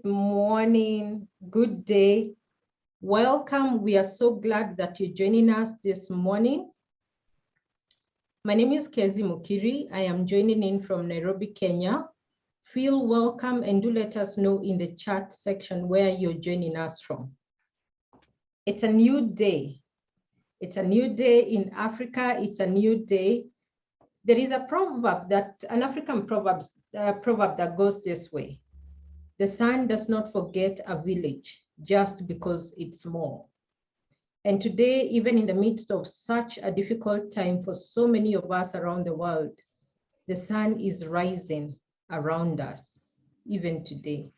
Good morning, good day. Welcome. We are so glad that you're joining us this morning. My name is Kezy Mukiri. I am joining in from Nairobi, Kenya. Feel welcome and do let us know in the chat section where you're joining us from. It's a new day. It's a new day in Africa. It's a new day. There is a proverb an African proverb that goes this way. The sun does not forget a village just because it's small. And today, even in the midst of such a difficult time for so many of us around the world, the sun is rising around us, even today.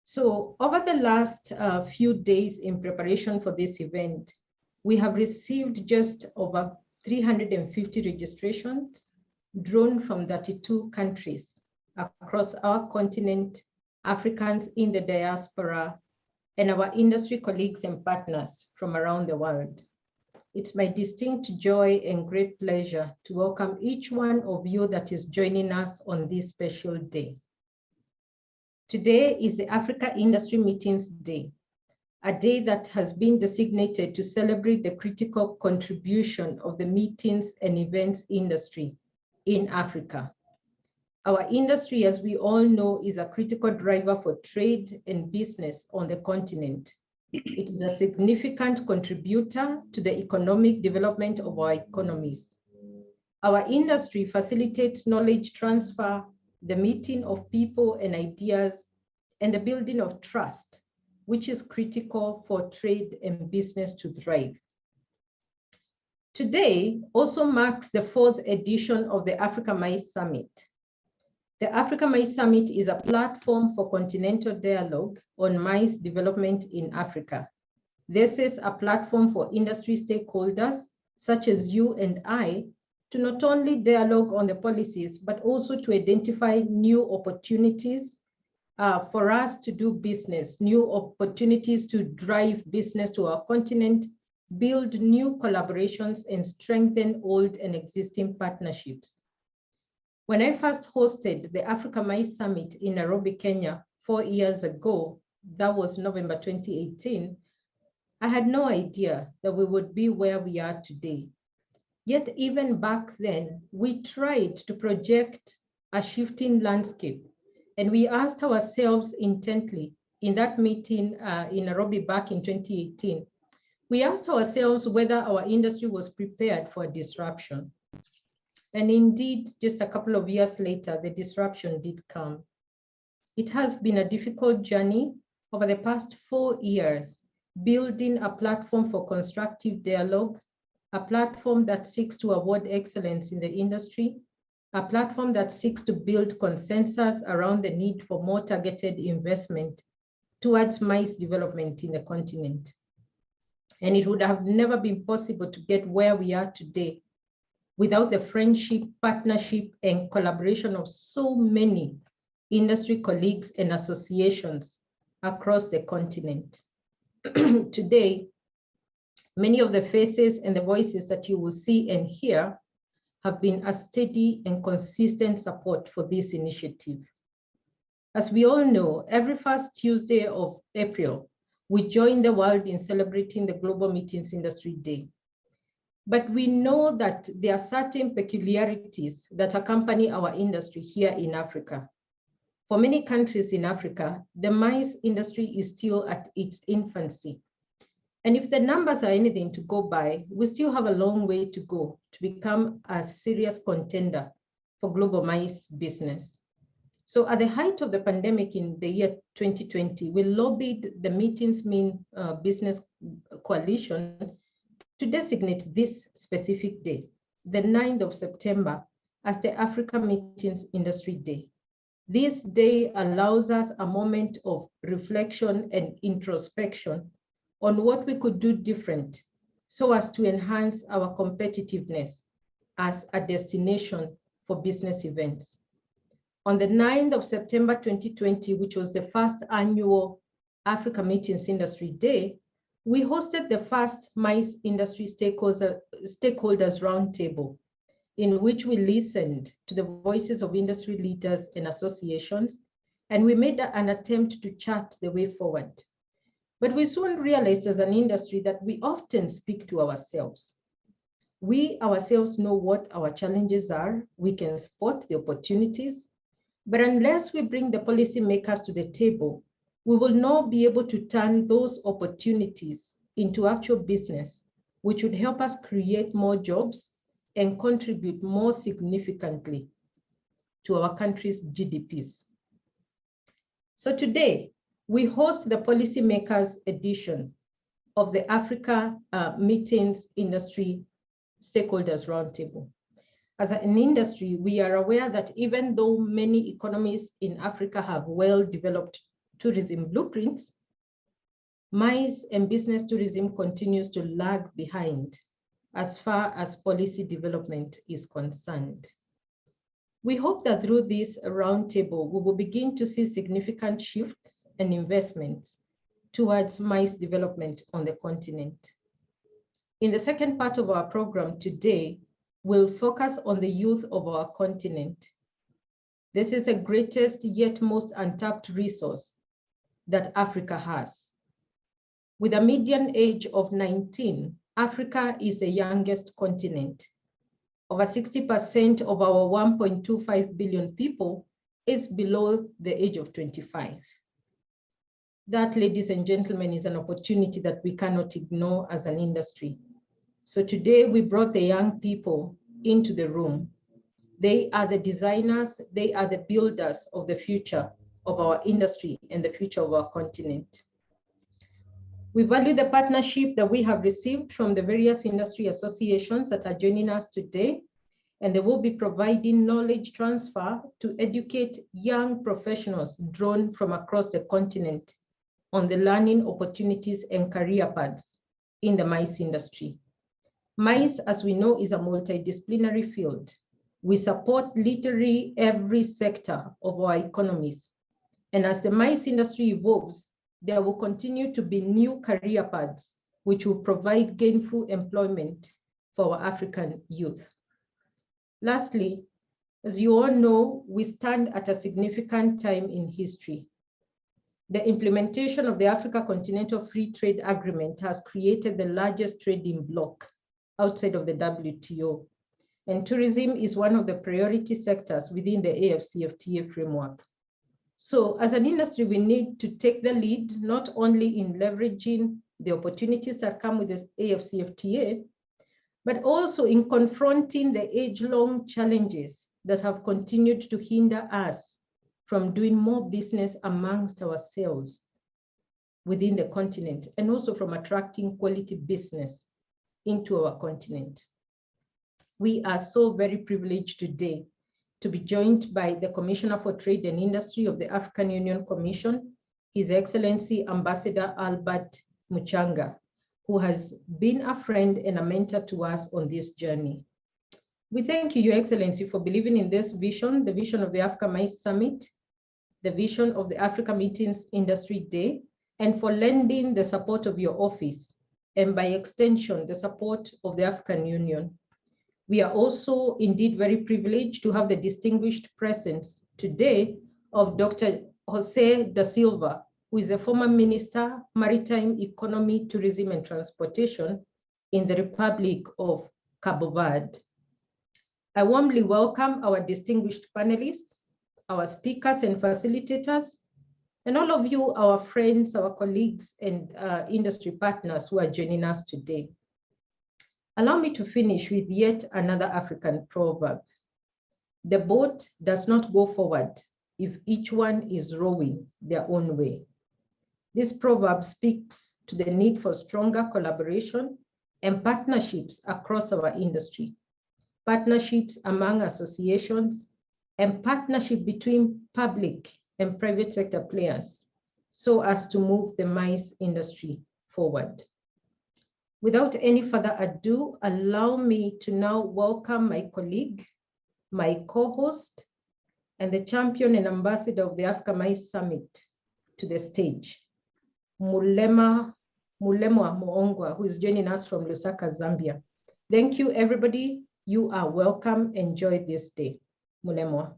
So over the last few days in preparation for this event, we have received just over 350 registrations drawn from 32 countries across our continent, Africans in the diaspora, and our industry colleagues and partners from around the world. It's my distinct joy and great pleasure to welcome each one of you that is joining us on this special day. Today is the Africa Industry Meetings Day, a day that has been designated to celebrate the critical contribution of the meetings and events industry in Africa. Our industry, as we all know, is a critical driver for trade and business on the continent. It is a significant contributor to the economic development of our economies. Our industry facilitates knowledge transfer, the meeting of people and ideas, and the building of trust, which is critical for trade and business to thrive. Today also marks the 4th edition of the Africa Maize Summit. The Africa Maize Summit is a platform for continental dialogue on maize development in Africa. This is a platform for industry stakeholders, such as you and I, to not only dialogue on the policies, but also to identify new opportunities for us to do business, new opportunities to drive business to our continent, build new collaborations, and strengthen old and existing partnerships. When I first hosted the Africa Maize Summit in Nairobi, Kenya 4 years ago, that was November 2018, I had no idea that we would be where we are today. Yet even back then, we tried to project a shifting landscape, and we asked ourselves intently in that meeting in Nairobi back in 2018, we asked ourselves whether our industry was prepared for disruption. And indeed, just a couple of years later, the disruption did come. It has been a difficult journey over the past 4 years, building a platform for constructive dialogue, a platform that seeks to award excellence in the industry, a platform that seeks to build consensus around the need for more targeted investment towards maize development in the continent. And it would have never been possible to get where we are today without the friendship, partnership, and collaboration of so many industry colleagues and associations across the continent. Today, many of the faces and the voices that you will see and hear have been a steady and consistent support for this initiative. As we all know, every first Tuesday of April, we join the world in celebrating the Global Meetings Industry Day. But we know that there are certain peculiarities that accompany our industry here in Africa. For many countries in Africa, the maize industry is still at its infancy. And if the numbers are anything to go by, we still have a long way to go to become a serious contender for global maize business. So at the height of the pandemic in the year 2020, we lobbied the Meetings Mean Business Coalition to designate this specific day, the 9th of September, as the Africa Meetings Industry Day. This day allows us a moment of reflection and introspection on what we could do different so as to enhance our competitiveness as a destination for business events. On the 9th of September 2020, which was the first annual Africa Meetings Industry Day, we hosted the first maize industry stakeholders roundtable, in which we listened to the voices of industry leaders and associations and we made an attempt to chart the way forward. But we soon realized as an industry that we often speak to ourselves. We ourselves know what our challenges are, we can spot the opportunities, but unless we bring the policymakers to the table, we will not be able to turn those opportunities into actual business, which would help us create more jobs and contribute more significantly to our country's GDPs. So today, we host the policymakers edition of the Africa Meetings Industry Stakeholders Roundtable. As an industry, we are aware that even though many economies in Africa have well-developed tourism blueprints, mines and business tourism continues to lag behind as far as policy development is concerned. We hope that through this roundtable, we will begin to see significant shifts and investments towards mines development on the continent. In the second part of our program today, we'll focus on the youth of our continent. This is the greatest yet most untapped resource that Africa has. With a median age of 19, Africa is the youngest continent. Over 60% of our 1.25 billion people is below the age of 25. That, ladies and gentlemen, is an opportunity that we cannot ignore as an industry. So today we brought the young people into the room. They are the designers, they are the builders of the future of our industry and the future of our continent. We value the partnership that we have received from the various industry associations that are joining us today, and they will be providing knowledge transfer to educate young professionals drawn from across the continent on the learning opportunities and career paths in the mines industry. Mines, as we know, is a multidisciplinary field. We support literally every sector of our economies. And as the mines industry evolves, there will continue to be new career paths which will provide gainful employment for our African youth. Lastly, as you all know, we stand at a significant time in history. The implementation of the Africa Continental Free Trade Agreement has created the largest trading bloc outside of the WTO. And tourism is one of the priority sectors within the AfCFTA framework. So as an industry, we need to take the lead, not only in leveraging the opportunities that come with the AfCFTA, but also in confronting the age-long challenges that have continued to hinder us from doing more business amongst ourselves within the continent, and also from attracting quality business into our continent. We are so very privileged today to be joined by the Commissioner for Trade and Industry of the African Union Commission, His Excellency Ambassador Albert Muchanga, who has been a friend and a mentor to us on this journey. We thank you, Your Excellency, for believing in this vision, the vision of the Africa Mines Summit, the vision of the Africa Meetings Industry Day, and for lending the support of your office, and by extension, the support of the African Union. We are also indeed very privileged to have the distinguished presence today of Dr. Jose da Silva, who is a former Minister, Maritime Economy, Tourism and Transportation in the Republic of Cabo Verde. I warmly welcome our distinguished panelists, our speakers and facilitators, and all of you, our friends, our colleagues, and industry partners who are joining us today. Allow me to finish with yet another African proverb. The boat does not go forward if each one is rowing their own way. This proverb speaks to the need for stronger collaboration and partnerships across our industry, partnerships among associations, and partnership between public and private sector players, so as to move the mines industry forward. Without any further ado, allow me to now welcome my colleague, my co-host, and the champion and ambassador of the Africa Mines Summit to the stage, Mulemwa Moongwa, who is joining us from Lusaka, Zambia. Thank you, everybody. You are welcome. Enjoy this day. Mulemwa.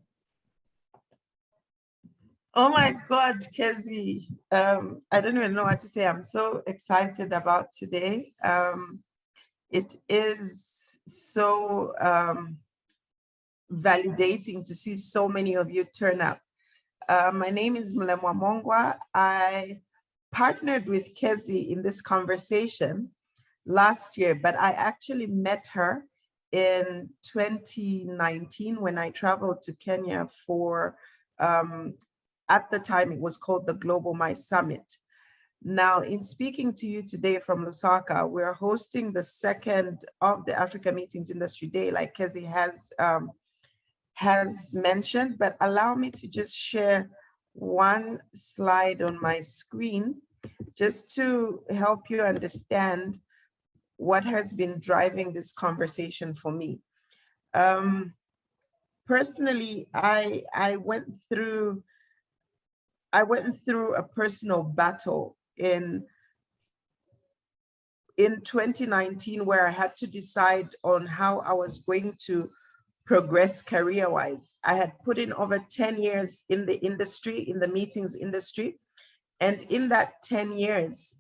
Oh my God, Kezy. I don't even know what to say. I'm so excited about today. It is so validating to see so many of you turn up. My name is Mulemwa Moongwa. I partnered with Kezy in this conversation last year, but I actually met her in 2019 when I traveled to Kenya for, at the time it was called the Global Mice Summit. Now, in speaking to you today from Lusaka, we're hosting the second of the Africa Meetings Industry Day, like Kezy has mentioned, but allow me to just share one slide on my screen just to help you understand what has been driving this conversation for me. Personally, I went through a personal battle in 2019 where I had to decide on how I was going to progress career-wise. I had put in over 10 years in the industry, in the meetings industry. And in that 10 years,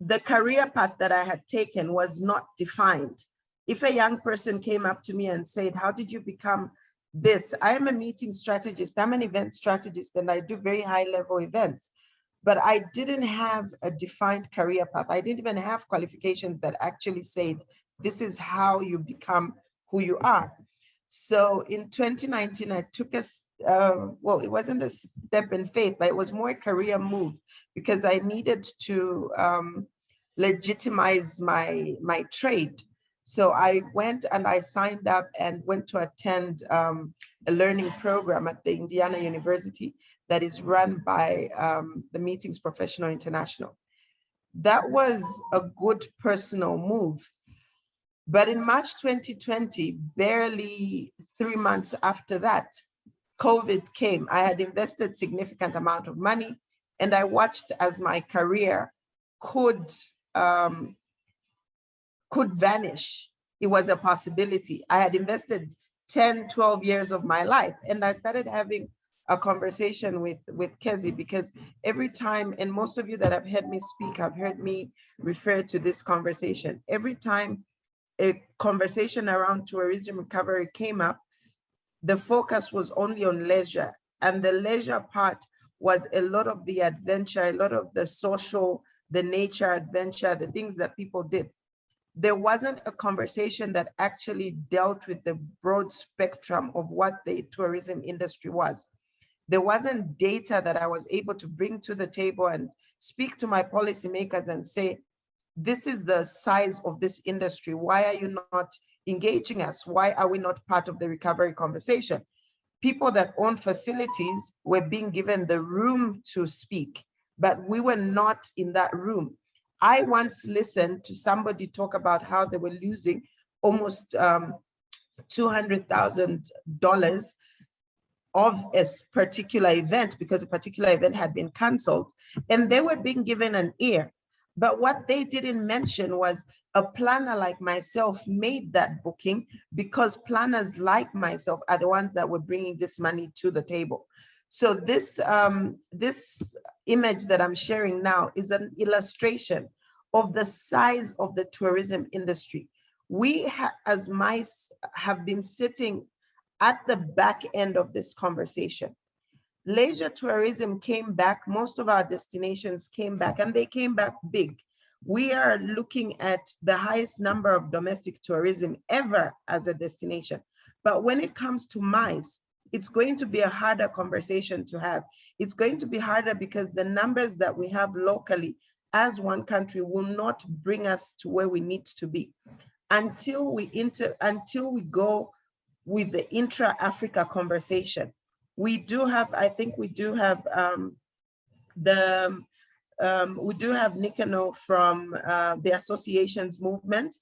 the career path that I had taken was not defined. If a young person came up to me and said, how did you become this? I am a meeting strategist, I'm an event strategist, and I do very high-level events. But I didn't have a defined career path. I didn't even have qualifications that actually said, this is how you become who you are. So in 2019, I took well, it wasn't a step in faith, but it was more a career move because I needed to legitimize my trade. So I went and I signed up and went to attend a learning program at the Indiana University that is run by the Meetings Professional International. That was a good personal move. But in March 2020, barely 3 months after that, COVID came. I had invested significant amount of money and I watched as my career could vanish. It was a possibility. I had invested 10, 12 years of my life. And I started having a conversation with Kezy because every time, and most of you that have heard me speak, have heard me refer to this conversation. Every time a conversation around tourism recovery came up, the focus was only on leisure. And the leisure part was a lot of the adventure, a lot of the social, the nature adventure, the things that people did. There wasn't a conversation that actually dealt with the broad spectrum of what the tourism industry was. There wasn't data that I was able to bring to the table and speak to my policymakers and say, this is the size of this industry. Why are you not engaging us? Why are we not part of the recovery conversation? People that own facilities were being given the room to speak, but we were not in that room. I once listened to somebody talk about how they were losing almost $200,000 of a particular event because a particular event had been canceled, and they were being given an ear. But what they didn't mention was a planner like myself made that booking because planners like myself are the ones that were bringing this money to the table. So this image that I'm sharing now is an illustration of the size of the tourism industry. We as MICE have been sitting at the back end of this conversation. Leisure tourism came back, most of our destinations came back, and they came back big. We are looking at the highest number of domestic tourism ever as a destination. But when it comes to MICE, it's going to be a harder conversation to have. It's going to be harder because the numbers that we have locally as one country will not bring us to where we need to be until we go with the intra-Africa conversation. We do have, I think we do have Nicanor from the associations movement.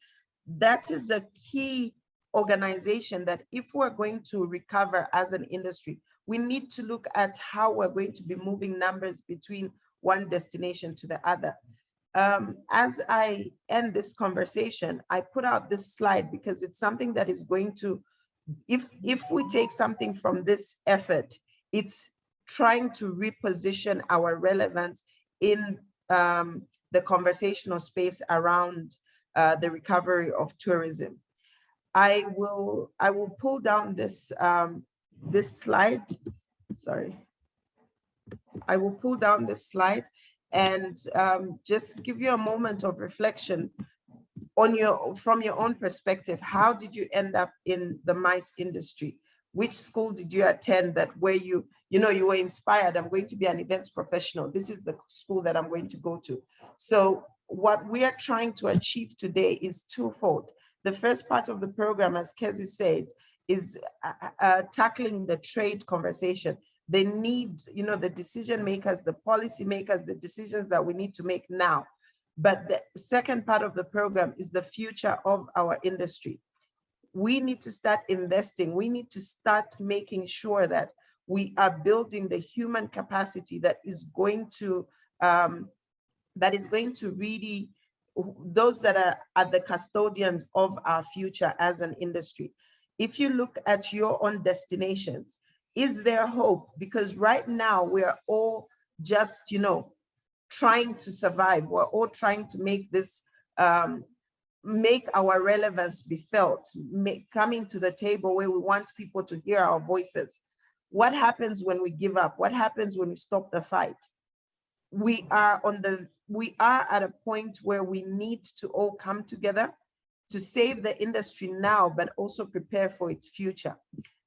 That is a key organization that if we're going to recover as an industry, we need to look at how we're going to be moving numbers between one destination to the other. As I end this conversation, I put out this slide because it's something that is going to, if we take something from this effort, It's trying to reposition our relevance in the conversational space around the recovery of tourism. I will pull down this this slide. Sorry. I will pull down this slide and just give you a moment of reflection on from your own perspective. How did you end up in the MICE industry? Which school did you attend that where you were inspired? I'm going to be an events professional. This is the school that I'm going to go to. So what we are trying to achieve today is twofold. The first part of the program, as Kezy said, is tackling the trade conversation. They need, the decision makers, the policy makers, the decisions that we need to make now. But the second part of the program is the future of our industry. We need to start investing. We need to start making sure that we are building the human capacity that is going to really, those that are the custodians of our future as an industry. If you look at your own destinations, is there hope? Because right now we're all just, trying to survive. We're all trying to make this, make our relevance be felt, coming to the table where we want people to hear our voices. What happens when we give up? What happens when we stop the fight? We are at a point where we need to all come together to save the industry now, but also prepare for its future.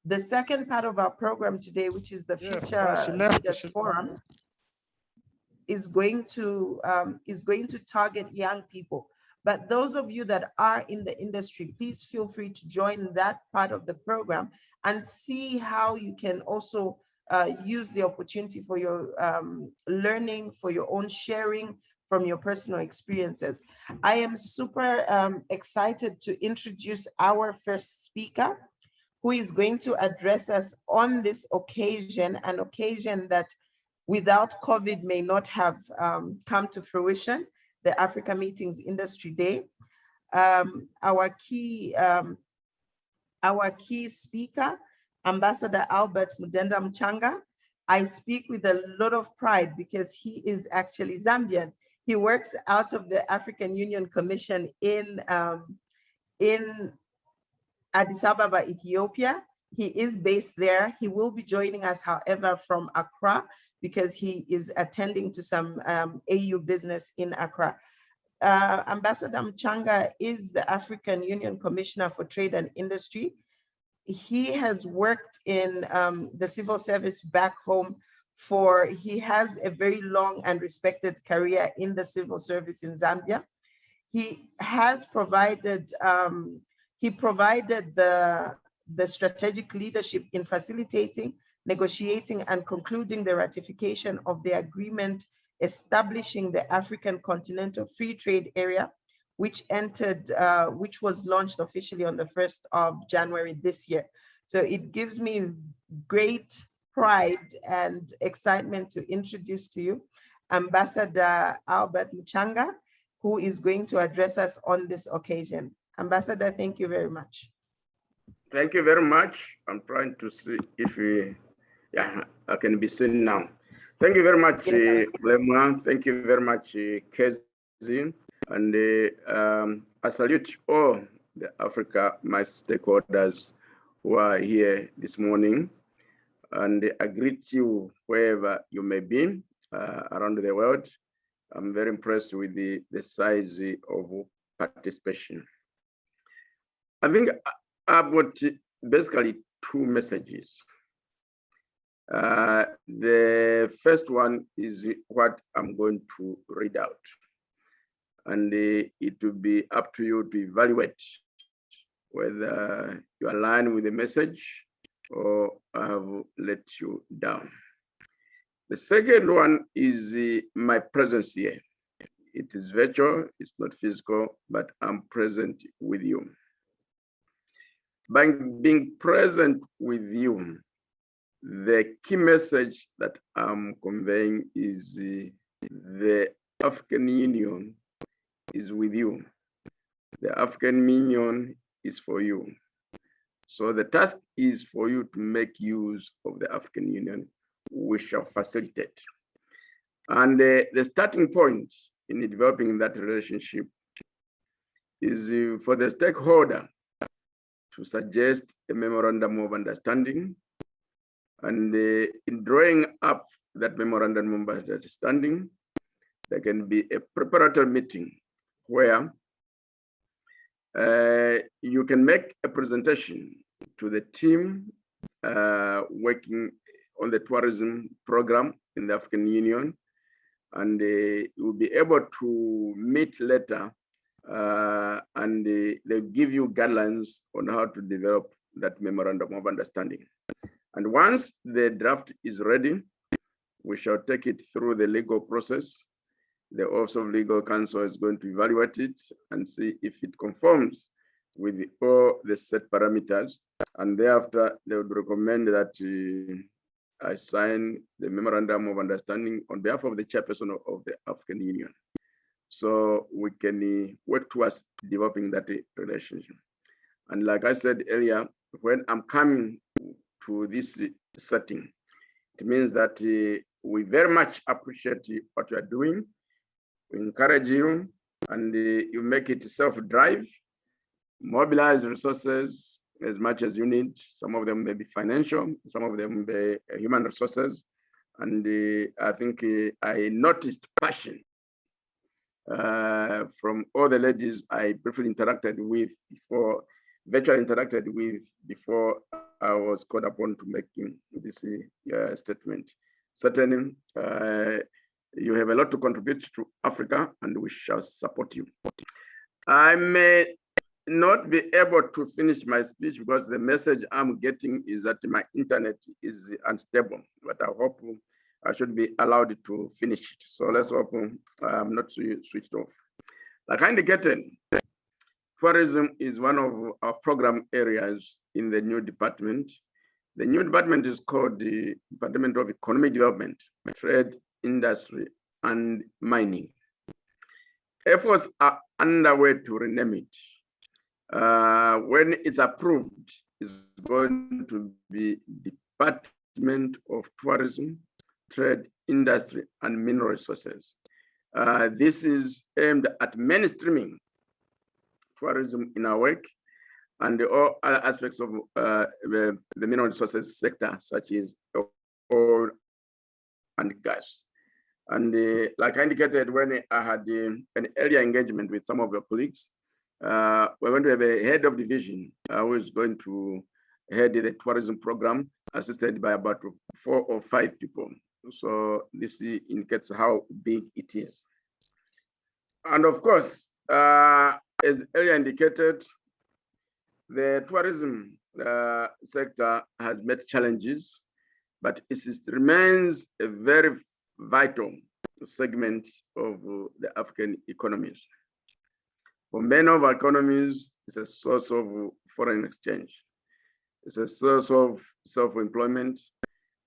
The second part of our program today, which is the Future Leaders Forum, is going to target young people. But those of you that are in the industry, please feel free to join that part of the program and see how you can also use the opportunity for your learning, for your own sharing from your personal experiences. I am super excited to introduce our first speaker, who is going to address us on this occasion, an occasion that without COVID may not have come to fruition, the Africa Meetings Industry Day. Our key speaker, Ambassador Albert Mudenda Muchanga. I speak with a lot of pride because he is actually Zambian. He works out of the African Union Commission in Addis Ababa, Ethiopia. He is based there. He will be joining us, however, from Accra, because he is attending to some AU business in Accra. Ambassador Muchanga is the African Union Commissioner for Trade and Industry. He has worked in the civil service back home he has a very long and respected career in the civil service in Zambia. He has provided, the strategic leadership in facilitating, negotiating, and concluding the ratification of the agreement establishing the African Continental Free Trade Area, which was launched officially on the 1st of January this year. So it gives me great pride and excitement to introduce to you Ambassador Albert Muchanga, who is going to address us on this occasion. Ambassador, thank you very much. Thank you very much. I'm trying to see if I can be seen now. Thank you very much, Mulemwa. Thank you very much, Kezy. And I salute all the Africa, my stakeholders who are here this morning. And I greet you wherever you may be around the world. I'm very impressed with the size of participation. I think I've got basically two messages. The first one is what I'm going to read out. And it will be up to you to evaluate whether you align with the message or I've let you down. The second one is my presence here. It is virtual, it's not physical, but I'm present with you. By being present with you, the key message that I'm conveying is the African Union is with you. The African Union is for you. So the task is for you to make use of the African Union, which shall facilitate. And the starting point in developing that relationship is for the stakeholder to suggest a memorandum of understanding. And in drawing up that memorandum of understanding, there can be a preparatory meeting where you can make a presentation to the team working on the tourism program in the African Union, and you will be able to meet later and they'll give you guidelines on how to develop that memorandum of understanding. And once the draft is ready, we shall take it through the legal process. The Office of Legal Counsel is going to evaluate it and see if it conforms with all the set parameters. And thereafter, they would recommend that I sign the memorandum of understanding on behalf of the chairperson of the African Union. So we can work towards developing that relationship. And like I said earlier, when I'm coming to this setting, it means that we very much appreciate what you are doing. We encourage you, and you make it self-drive, mobilize resources as much as you need. Some of them may be financial, some of them may be human resources. And I think I noticed passion from all the ladies I briefly interacted with before, virtually interacted with before I was called upon to making this statement. Certainly, you have a lot to contribute to Africa, and we shall support you. I may not be able to finish my speech because the message I'm getting is that my internet is unstable, but I hope I should be allowed to finish it. So let's hope I'm not switched off. Like I indicated, tourism is one of our program areas in the new department. The new department is called the Department of Economic Development, Trade, Industry, and Mining. Efforts are underway to rename it. When it's approved, it's going to be Department of Tourism, Trade, Industry, and Mineral Resources. This is aimed at mainstreaming tourism in our work and all other aspects of the mineral resources sector, such as oil and gas. And like I indicated, when I had an earlier engagement with some of your colleagues, we're going to have a head of division who is going to head the tourism program, assisted by about 4 or 5 people. So this indicates how big it is. And of course, as earlier indicated, the tourism sector has met challenges, but it remains a very vital segment of the African economies. For many of our economies, it's a source of foreign exchange. It's a source of self-employment,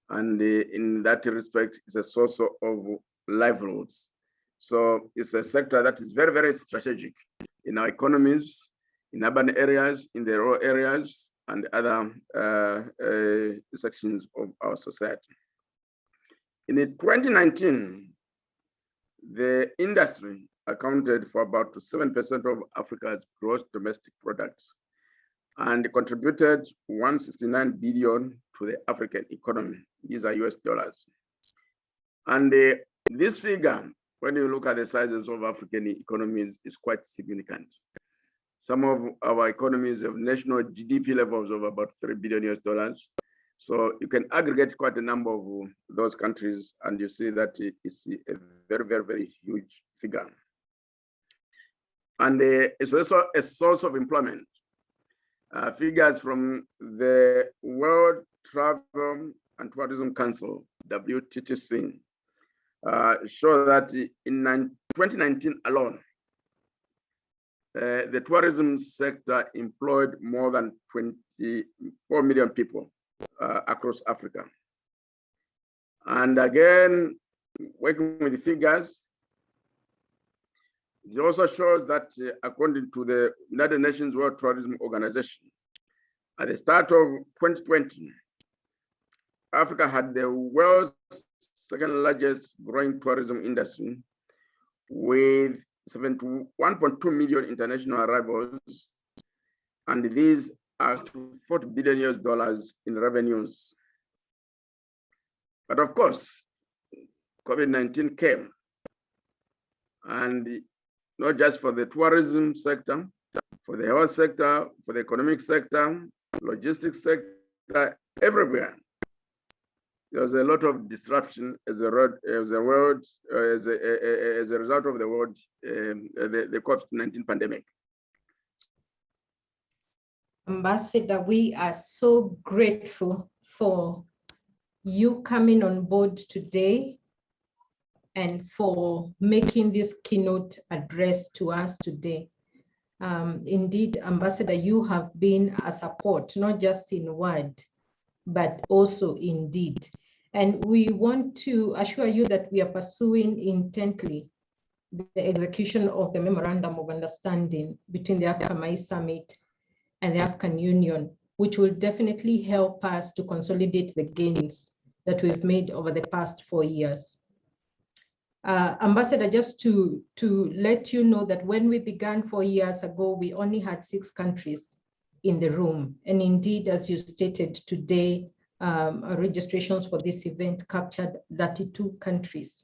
and in that respect, it's a source of livelihoods. So it's a sector that is very, very strategic in our economies, in urban areas, in the rural areas, and other sections of our society. In 2019, the industry accounted for about 7% of Africa's gross domestic product and contributed 169 billion to the African economy. These are US dollars. And this figure, when you look at the sizes of African economies, is quite significant. Some of our economies have national GDP levels of about 3 billion US dollars. So you can aggregate quite a number of those countries, and you see that it's a very, very, very huge figure. And it's also a source of employment. Figures from the World Travel and Tourism Council, WTTC, show that in 2019 alone, the tourism sector employed more than 24 million people across Africa. And again, working with the figures, it also shows that according to the United Nations World Tourism Organization, At the start of 2020, Africa had the world's second largest growing tourism industry with 71.2 million international arrivals, and these are $40 billion in revenues. But of course, COVID-19 came, and not just for the tourism sector, for the health sector, for the economic sector, logistics sector, everywhere. There was a lot of disruption as a result of the world, the COVID-19 pandemic. Ambassador, we are so grateful for you coming on board today and for making this keynote address to us today. Indeed, Ambassador, you have been a support, not just in word, but also in deed. And we want to assure you that we are pursuing intently the execution of the Memorandum of Understanding between the Africa Maize Summit and the African Union, which will definitely help us to consolidate the gains that we've made over the past 4 years. Ambassador, just to let you know that when we began 4 years ago, we only had 6 countries in the room. And indeed, as you stated today, registrations for this event captured 32 countries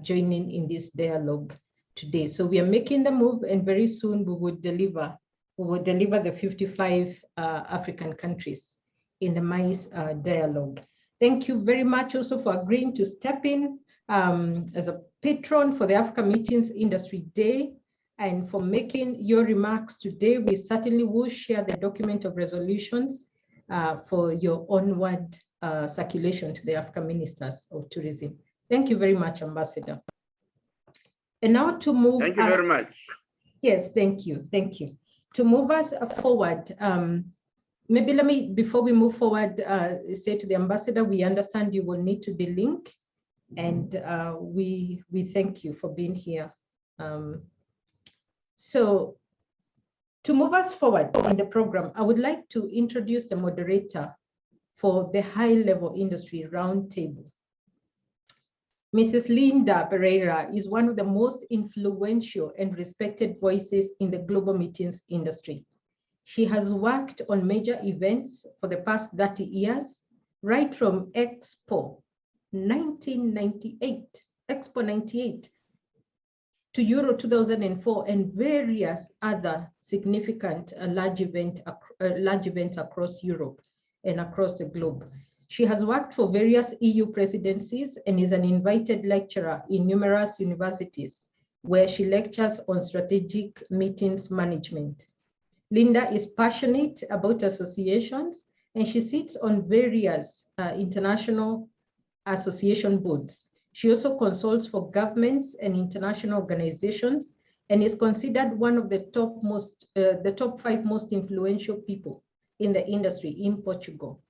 joining in this dialogue today. So we are making the move, and very soon we will deliver the 55 African countries in the maize dialogue. Thank you very much also for agreeing to step in as a patron for the Africa Meetings Industry Day, and for making your remarks today. We certainly will share the document of resolutions for your onward circulation to the African Ministers of Tourism. Thank you very much, Ambassador. And now to move. Thank you very much. Yes, thank you. Thank you. To move us forward, maybe let me, before we move forward, say to the Ambassador, we understand you will need to be linked, and we thank you for being here. So to move us forward in the program, I would like to introduce the moderator for the high-level industry roundtable. Mrs. Linda Pereira is one of the most influential and respected voices in the global meetings industry. She has worked on major events for the past 30 years, right from Expo 1998, Expo 98, to Euro 2004, and various other significant large events across Europe and across the globe. She has worked for various EU presidencies and is an invited lecturer in numerous universities where she lectures on strategic meetings management. Linda is passionate about associations, and she sits on various international association boards. She also consults for governments and international organizations, and is considered one of the top 5 most influential people in the industry in Portugal.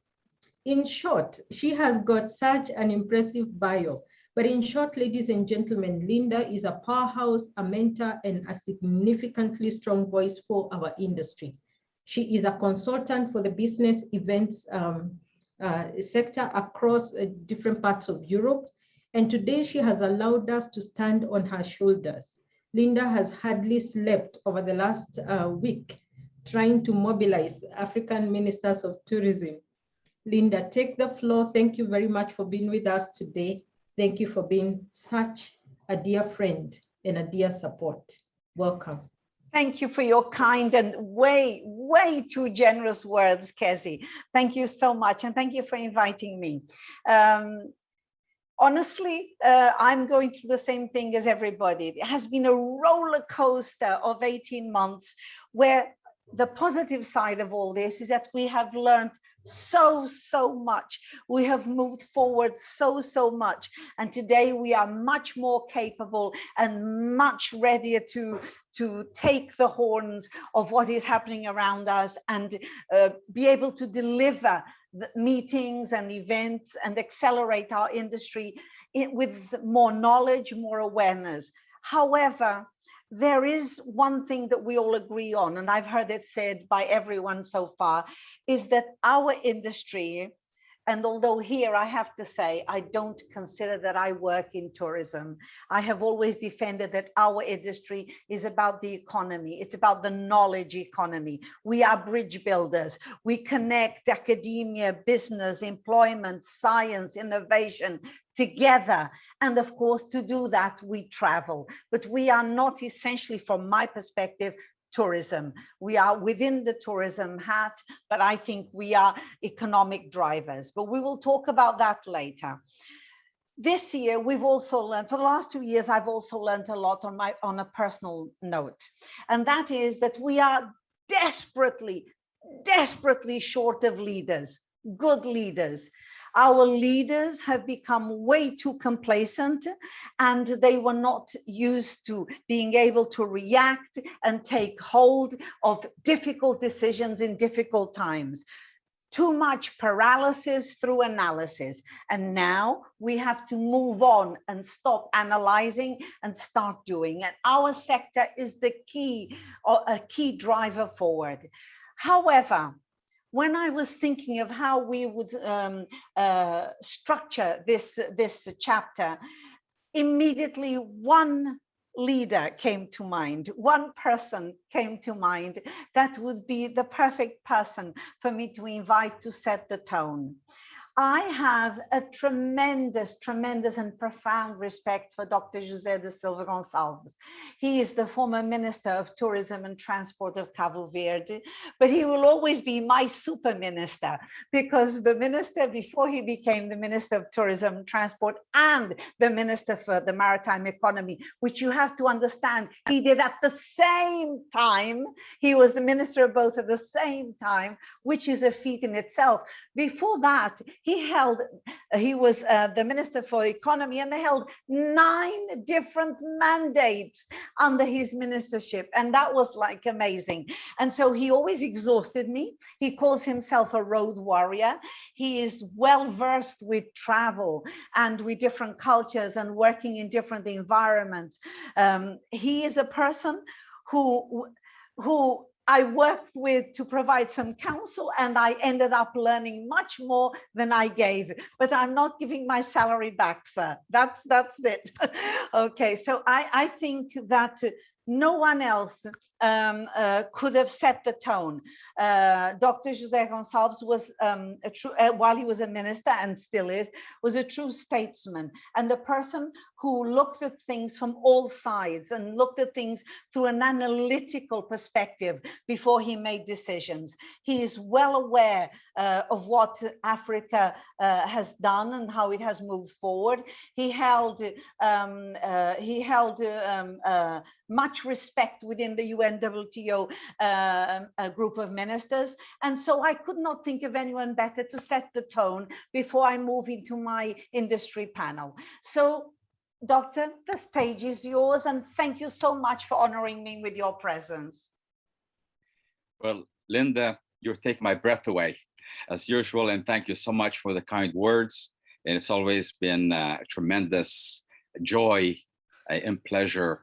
In short, she has got such an impressive bio, but in short, ladies and gentlemen, Linda is a powerhouse, a mentor, and a significantly strong voice for our industry. She is a consultant for the business events sector across different parts of Europe, and today she has allowed us to stand on her shoulders. Linda has hardly slept over the last week trying to mobilize African ministers of tourism. Linda, take the floor. Thank you very much for being with us today. Thank you for being such a dear friend and a dear support. Welcome. Thank you for your kind and way too generous words, Kezy. Thank you so much, and thank you for inviting me. Honestly, I'm going through the same thing as everybody. It has been a roller coaster of 18 months, where the positive side of all this is that we have learned so much. We have moved forward so much, and today we are much more capable and much readier to take the horns of what is happening around us and be able to deliver the meetings and events and accelerate our industry with more knowledge, more awareness. However, there is one thing that we all agree on, and I've heard it said by everyone so far, is that our industry, and although here I have to say, I don't consider that I work in tourism. I have always defended that our industry is about the economy. It's about the knowledge economy. We are bridge builders. We connect academia, business, employment, science, innovation together. And of course, to do that, we travel. But we are not essentially, from my perspective, tourism. We are within the tourism hat, but I think we are economic drivers. But we will talk about that later. This year, we've also learned, for the last 2 years, I've also learned a lot on a personal note. And that is that we are desperately short of leaders, good leaders. Our leaders have become way too complacent, and they were not used to being able to react and take hold of difficult decisions in difficult times. Too much paralysis through analysis. And now we have to move on and stop analyzing and start doing. And our sector is the key, or a key driver forward. However, when I was thinking of how we would structure this chapter, immediately one leader came to mind, one person came to mind that would be the perfect person for me to invite to set the tone. I have a tremendous and profound respect for Dr. José da Silva Gonçalves. He is the former Minister of Tourism and Transport of Cabo Verde, but he will always be my super minister, because the minister before he became the Minister of Tourism and Transport and the Minister for the Maritime Economy, which you have to understand, he did at the same time. He was the minister of both at the same time, which is a feat in itself. Before that, he was the Minister for Economy, and they held 9 different mandates under his ministership. And that was like amazing. And so he always exhausted me. He calls himself a road warrior. He is well versed with travel and with different cultures and working in different environments. He is a person who I worked with to provide some counsel, and I ended up learning much more than I gave. But I'm not giving my salary back, sir. That's it. Okay, so I think that no one else could have set the tone. Dr. José Gonçalves was a true, while he was a minister and still is, was a true statesman, and the person who looked at things from all sides and looked at things through an analytical perspective before he made decisions. He is well aware of what Africa has done and how it has moved forward. He held much respect within the UNWTO group of ministers. And so I could not think of anyone better to set the tone before I move into my industry panel. So, Doctor, the stage is yours, and thank you so much for honoring me with your presence. Well, Linda, you're taking my breath away as usual, and thank you so much for the kind words. And it's always been a tremendous joy and pleasure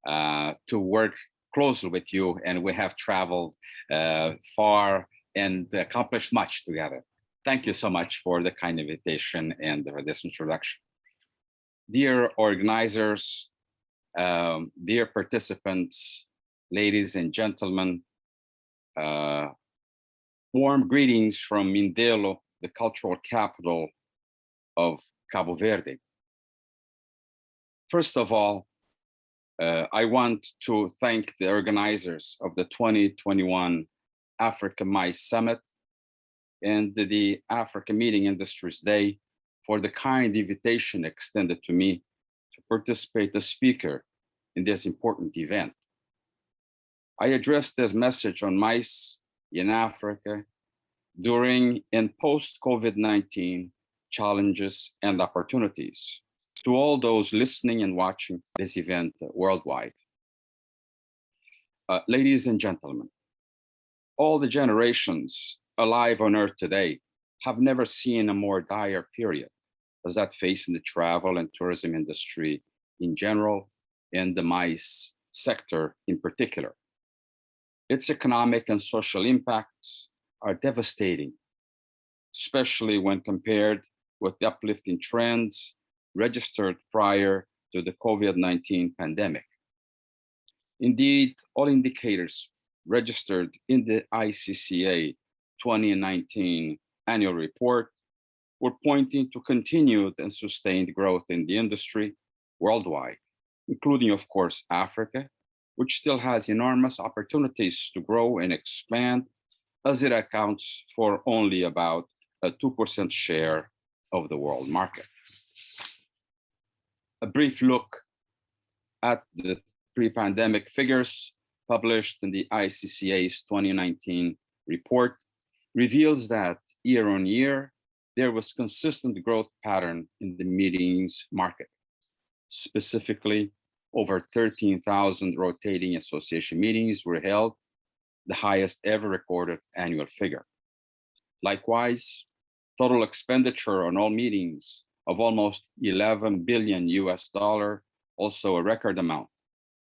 to work closely with you, and we have traveled far and accomplished much together. Thank you so much for the kind invitation and for this introduction. Dear organizers, dear participants, ladies and gentlemen, warm greetings from Mindelo, the cultural capital of Cabo Verde. First of all, I want to thank the organizers of the 2021 Africa MICE Summit and the Africa Meeting Industries Day for the kind invitation extended to me to participate as speaker in this important event. I addressed this message on MICE in Africa during and post-COVID-19 challenges and opportunities to all those listening and watching this event worldwide. Ladies and gentlemen, all the generations alive on Earth today have never seen a more dire period as that facing the travel and tourism industry in general and the MICE sector in particular. Its economic and social impacts are devastating, especially when compared with the uplifting trends registered prior to the COVID-19 pandemic. Indeed, all indicators registered in the ICCA 2019 annual report were pointing to continued and sustained growth in the industry worldwide, including, of course, Africa, which still has enormous opportunities to grow and expand, as it accounts for only about a 2% share of the world market. A brief look at the pre-pandemic figures published in the ICCA's 2019 report reveals that year on year, there was consistent growth pattern in the meetings market. Specifically, over 13,000 rotating association meetings were held, the highest ever recorded annual figure. Likewise, total expenditure on all meetings of almost 11 billion US dollar, also a record amount.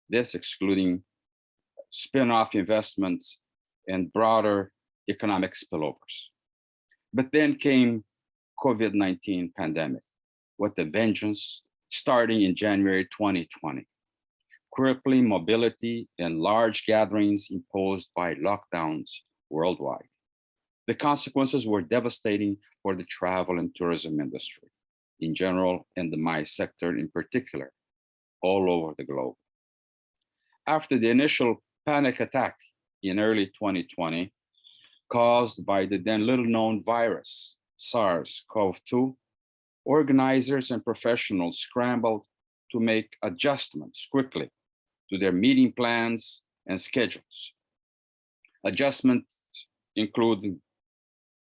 This excluding spin-off investments and broader economic spillovers. But then came COVID-19 pandemic with a vengeance starting in January 2020, crippling mobility and large gatherings imposed by lockdowns worldwide. The consequences were devastating for the travel and tourism industry in general and the MICE sector in particular, all over the globe. After the initial panic attack in early 2020, caused by the then little-known virus, SARS-CoV-2, organizers and professionals scrambled to make adjustments quickly to their meeting plans and schedules. Adjustments including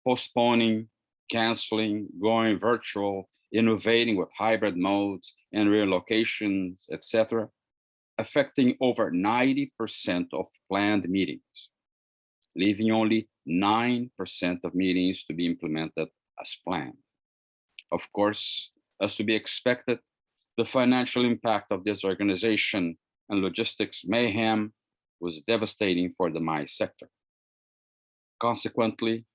postponing, canceling, going virtual, innovating with hybrid modes and relocations, etc., affecting over 90% of planned meetings, leaving only 9% of meetings to be implemented as planned. Of course, as to be expected, the financial impact of this organization and logistics mayhem was devastating for the MICE sector. Consequently,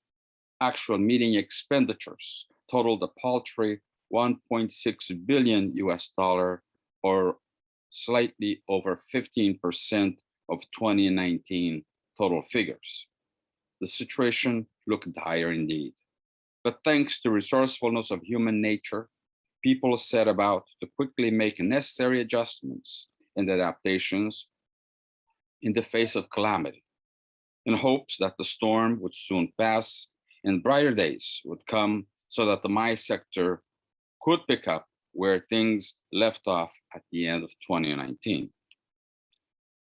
actual meeting expenditures totaled a paltry 1.6 billion US dollar, or slightly over 15% of 2019 total figures. The situation looked dire indeed. But thanks to resourcefulness of human nature, people set about to quickly make necessary adjustments and adaptations in the face of calamity, in hopes that the storm would soon pass and brighter days would come so that the MICE sector could pick up where things left off at the end of 2019.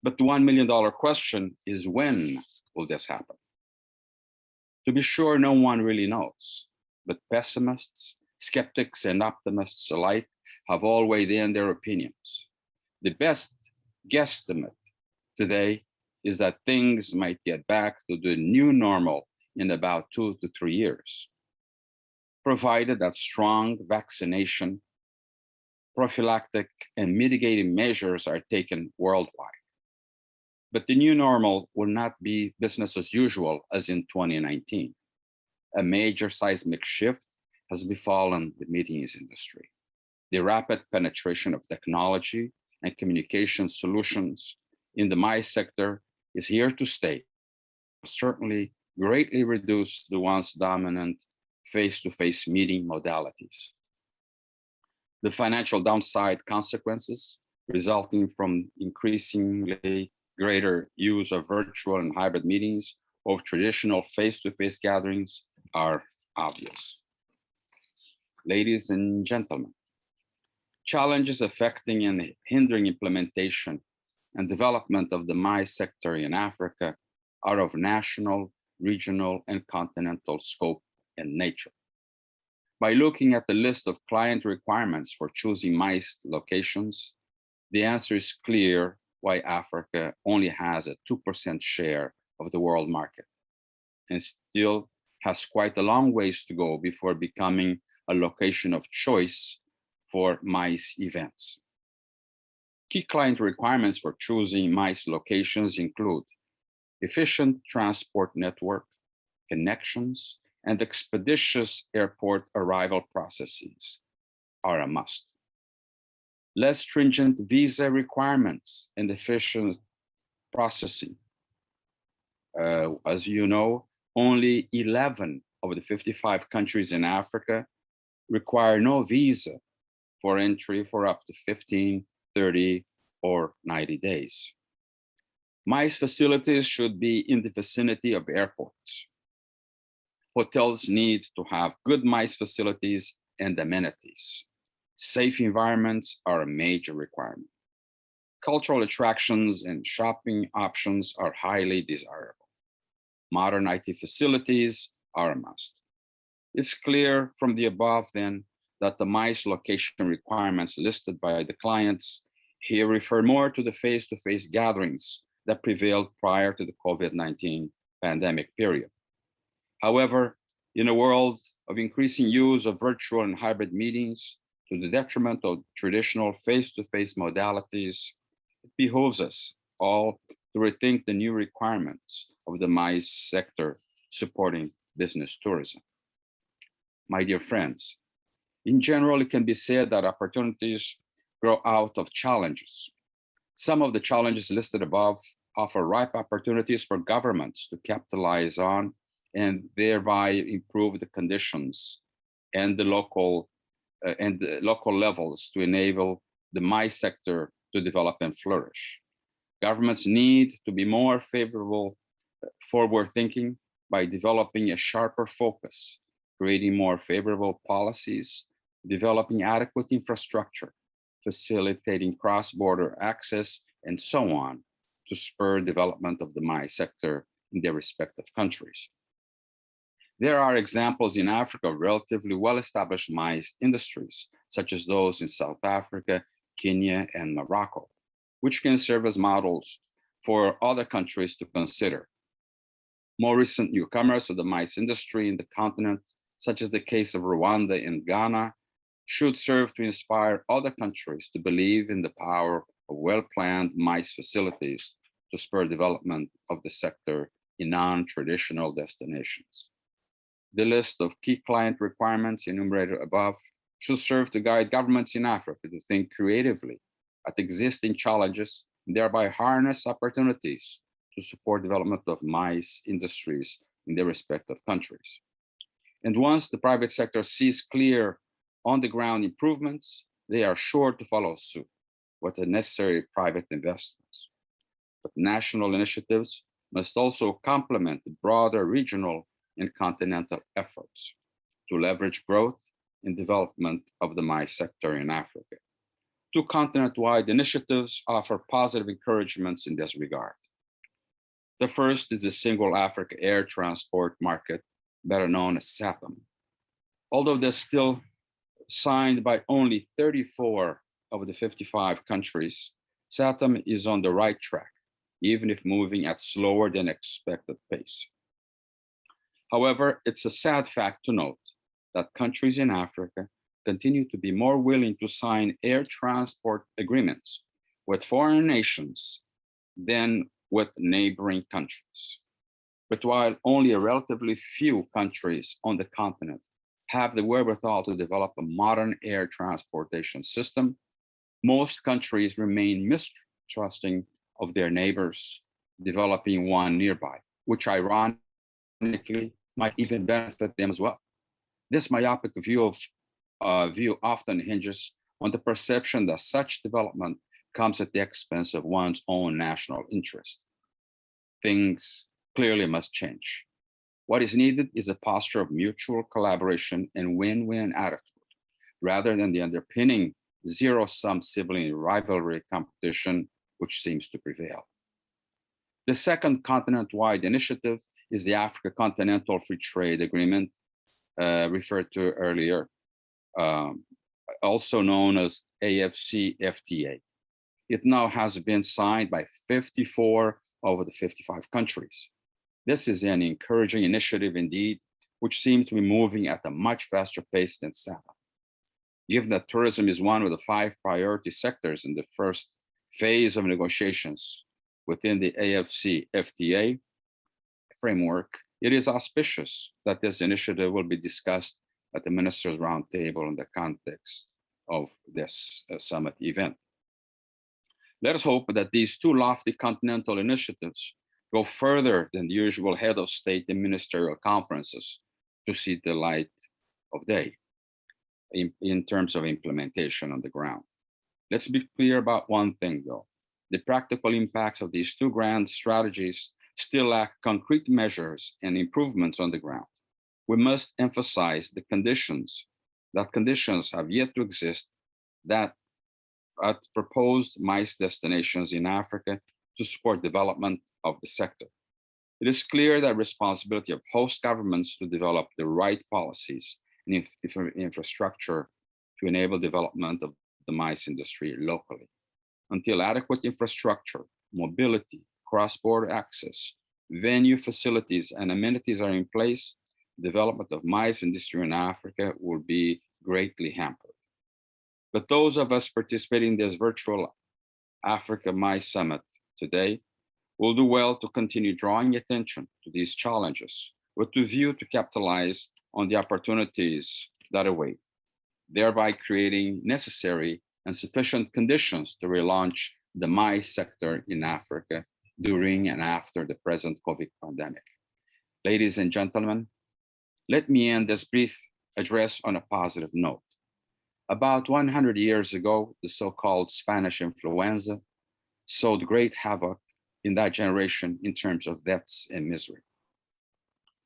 But the $1 million question is, when will this happen? To be sure, no one really knows, but pessimists, skeptics, and optimists alike have all weighed in their opinions. The best guesstimate today is that things might get back to the new normal in about 2 to 3 years, provided that strong vaccination, prophylactic, and mitigating measures are taken worldwide. But the new normal will not be business as usual as in 2019. A major seismic shift has befallen the meetings industry. The rapid penetration of technology and communication solutions in the MICE sector is here to stay, certainly greatly reduce the once dominant face-to-face meeting modalities. The financial downside consequences resulting from increasingly greater use of virtual and hybrid meetings over traditional face-to-face gatherings are obvious. Ladies and gentlemen, challenges affecting and hindering implementation and development of the MICE sector in Africa are of national, regional, and continental scope and nature. By looking at the list of client requirements for choosing MICE locations, the answer is clear why Africa only has a 2% share of the world market and still has quite a long ways to go before becoming a location of choice for MICE events. Key client requirements for choosing MICE locations include efficient transport network, connections, and expeditious airport arrival processes are a must. Less stringent visa requirements and efficient processing. As you know, only 11 of the 55 countries in Africa require no visa for entry for up to 15, 30, or 90 days. MICE facilities should be in the vicinity of airports. Hotels need to have good MICE facilities and amenities. Safe environments are a major requirement. Cultural attractions and shopping options are highly desirable. Modern IT facilities are a must. It's clear from the above then that the MICE location requirements listed by the clients here refer more to the face-to-face gatherings that prevailed prior to the COVID-19 pandemic period. However, in a world of increasing use of virtual and hybrid meetings to the detriment of traditional face-to-face modalities, it behooves us all to rethink the new requirements of the MICE sector supporting business tourism. My dear friends, in general, it can be said that opportunities grow out of challenges. Some of the challenges listed above offer ripe opportunities for governments to capitalize on and thereby improve the conditions and the local levels to enable the MICE sector to develop and flourish. Governments need to be more favorable, forward-thinking by developing a sharper focus, creating more favorable policies, developing adequate infrastructure, facilitating cross-border access, and so on, to spur development of the MICE sector in their respective countries. There are examples in Africa of relatively well-established MICE industries, such as those in South Africa, Kenya, and Morocco, which can serve as models for other countries to consider. More recent newcomers of the MICE industry in the continent, such as the case of Rwanda and Ghana, should serve to inspire other countries to believe in the power of well-planned MICE facilities to spur development of the sector in non-traditional destinations. The list of key client requirements enumerated above should serve to guide governments in Africa to think creatively at existing challenges and thereby harness opportunities to support development of MICE industries in their respective countries. And once the private sector sees clear on-the-ground improvements, they are sure to follow suit with the necessary private investments. But national initiatives must also complement the broader regional and continental efforts to leverage growth and development of the MICE sector in Africa. Two continent-wide initiatives offer positive encouragements in this regard. The first is the Single Africa Air Transport Market, better known as SATM. Although they're still signed by only 34 of the 55 countries, SATM is on the right track, even if moving at slower than expected pace. However, it's a sad fact to note that countries in Africa continue to be more willing to sign air transport agreements with foreign nations than with neighboring countries. But while only a relatively few countries on the continent have the wherewithal to develop a modern air transportation system, most countries remain mistrusting of their neighbors developing one nearby, which ironically might even benefit them as well. This myopic view often hinges on the perception that such development comes at the expense of one's own national interest. Things clearly must change. What is needed is a posture of mutual collaboration and win-win attitude, rather than the underpinning zero-sum sibling rivalry competition which seems to prevail. The second continent-wide initiative is the Africa Continental Free Trade Agreement, referred to earlier, also known as AfCFTA. It now has been signed by 54 of the 55 countries. This is an encouraging initiative indeed, which seems to be moving at a much faster pace than SATM. Given that tourism is one of the 5 priority sectors in the first phase of negotiations within the AfCFTA framework, it is auspicious that this initiative will be discussed at the Ministers' Roundtable in the context of this summit event. Let us hope that these two lofty continental initiatives go further than the usual head of state and ministerial conferences to see the light of day in terms of implementation on the ground. Let's be clear about one thing though. The practical impacts of these two grand strategies still lack concrete measures and improvements on the ground. We must emphasize the conditions have yet to exist that at proposed MICE destinations in Africa to support development of the sector. It is clear that responsibility of host governments to develop the right policies and infrastructure to enable development of the MICE industry locally. Until adequate infrastructure, mobility, cross-border access, venue facilities, and amenities are in place, development of MICE industry in Africa will be greatly hampered. But those of us participating in this virtual Africa MICE Summit today will do well to continue drawing attention to these challenges with the view to capitalize on the opportunities that await, thereby creating necessary and sufficient conditions to relaunch the MICE sector in Africa during and after the present COVID pandemic. Ladies and gentlemen, let me end this brief address on a positive note. About 100 years ago, the so-called Spanish influenza sowed great havoc in that generation in terms of deaths and misery.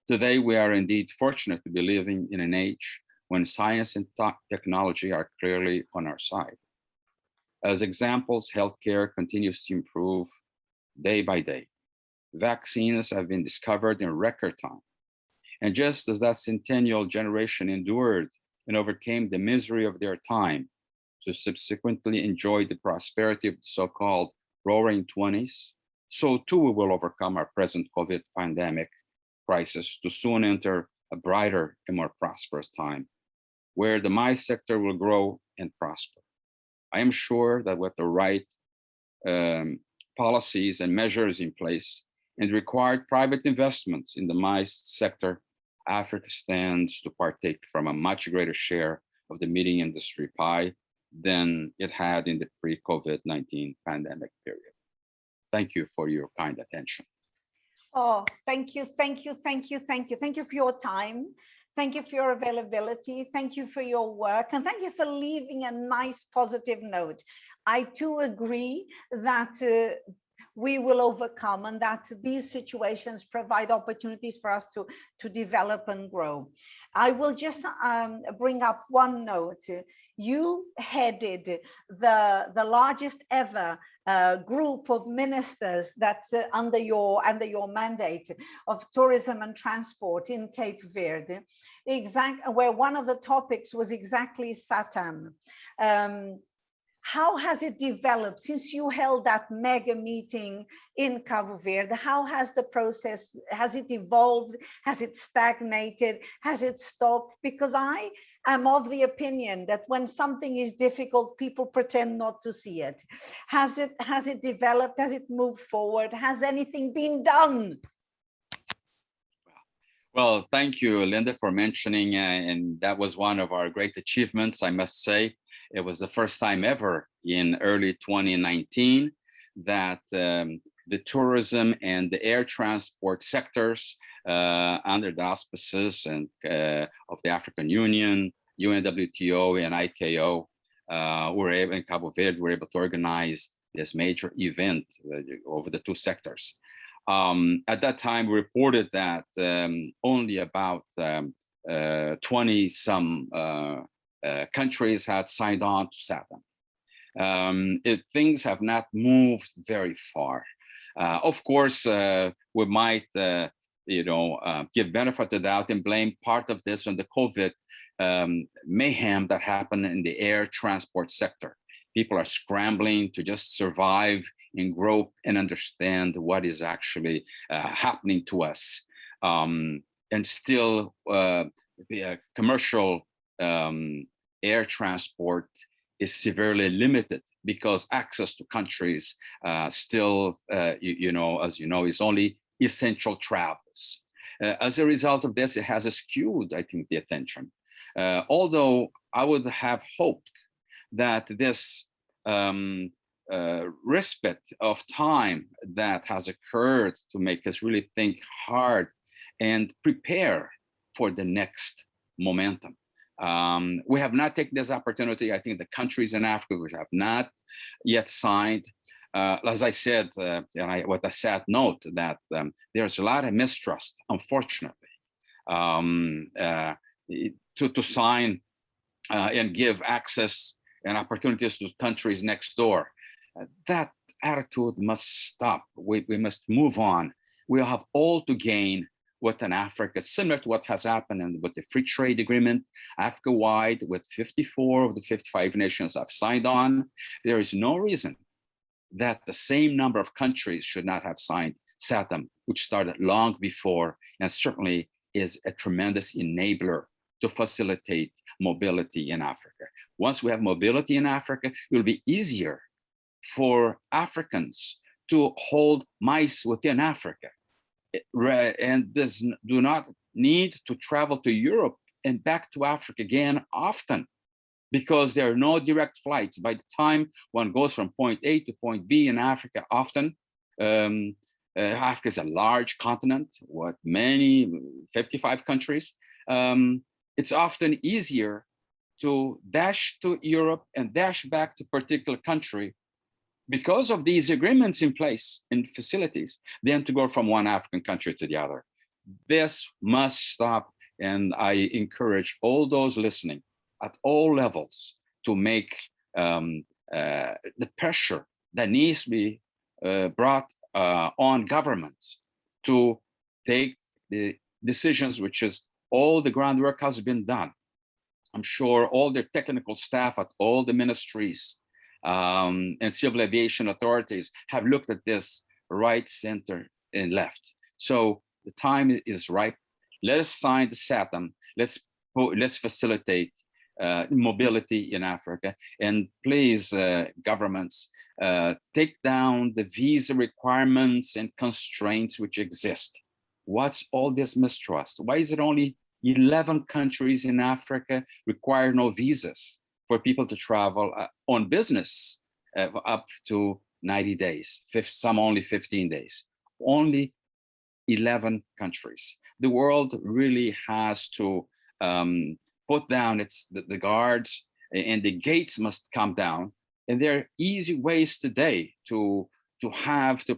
Today, we are indeed fortunate to be living in an age when science and technology are clearly on our side. As examples, healthcare continues to improve day by day. Vaccines have been discovered in record time. And just as that centennial generation endured and overcame the misery of their time to subsequently enjoy the prosperity of the so-called roaring 20s, so too we will overcome our present COVID pandemic crisis to soon enter a brighter and more prosperous time where the MICE sector will grow and prosper. I am sure that with the right policies and measures in place and required private investments in the MICE sector, Africa stands to partake from a much greater share of the meeting industry pie than it had in the pre-COVID-19 pandemic period. Thank you for your kind attention. Oh, thank you, thank you, thank you, thank you. Thank you for your time. Thank you for your availability. Thank you for your work. And thank you for leaving a nice positive note. I too agree that we will overcome and that these situations provide opportunities for us to develop and grow. I will just bring up one note. You headed the largest ever group of ministers that's under your mandate of tourism and transport in Cape Verde, where one of the topics was exactly SATAM. How has it developed since you held that mega meeting in Cabo Verde? How has the process, has it evolved? Has it stagnated? Has it stopped? Because I am of the opinion that when something is difficult, people pretend not to see it. Has it developed? Has it moved forward? Has anything been done? Well, thank you, Linda, for mentioning, and that was one of our great achievements, I must say. It was the first time ever in early 2019 that the tourism and the air transport sectors under the auspices and of the African Union, UNWTO, and ICAO were able, in Cabo Verde, were able to organize this major event over the two sectors. At that time, we reported that only about 20-some countries had signed on to SATAM. Things have not moved very far. Of course, we might, give benefit of the doubt and blame part of this on the COVID mayhem that happened in the air transport sector. People are scrambling to just survive and grow and understand what is actually happening to us. And still, commercial air transport is severely limited because access to countries still, you know, as you know, is only essential travels. As a result of this, it has skewed, I think, the attention. Although I would have hoped that this respite of time that has occurred to make us really think hard and prepare for the next momentum. We have not taken this opportunity. I think the countries in Africa which have not yet signed, as I said, with a sad note, that there's a lot of mistrust, unfortunately, to sign and give access and opportunities to countries next door. That attitude must stop. We must move on. We have all to gain with an Africa, similar to what has happened with the free trade agreement, Africa-wide, with 54 of the 55 nations have signed on. There is no reason that the same number of countries should not have signed SATM, which started long before, and certainly is a tremendous enabler to facilitate mobility in Africa. Once we have mobility in Africa, it will be easier for Africans to hold mice within Africa, and do not need to travel to Europe and back to Africa again often, because there are no direct flights. By the time one goes from point A to point B in Africa, often, Africa is a large continent with many, 55 countries. It's often easier to dash to Europe and dash back to a particular country because of these agreements in place and facilities, than to go from one African country to the other. This must stop, and I encourage all those listening at all levels to make the pressure that needs to be brought on governments to take the decisions, which is all the groundwork has been done. I'm sure all the technical staff at all the ministries and civil aviation authorities have looked at this right, center, and left. So the time is ripe. Let us sign the SATM. Let's facilitate mobility in Africa. And please, governments, take down the visa requirements and constraints which exist. What's all this mistrust? Why is it only 11 countries in Africa require no visas for people to travel on business up to 90 days, some only 15 days, only 11 countries. The world really has to put down the guards, and the gates must come down. And there are easy ways today to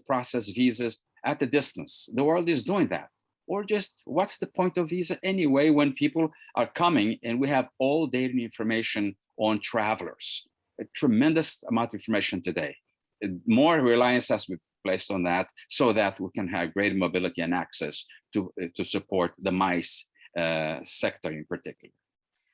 process visas at a distance. The world is doing that. Or just, what's the point of visa anyway when people are coming and we have all data and information on travelers? A tremendous amount of information today. More reliance has to be placed on that so that we can have greater mobility and access to support the MICE sector in particular.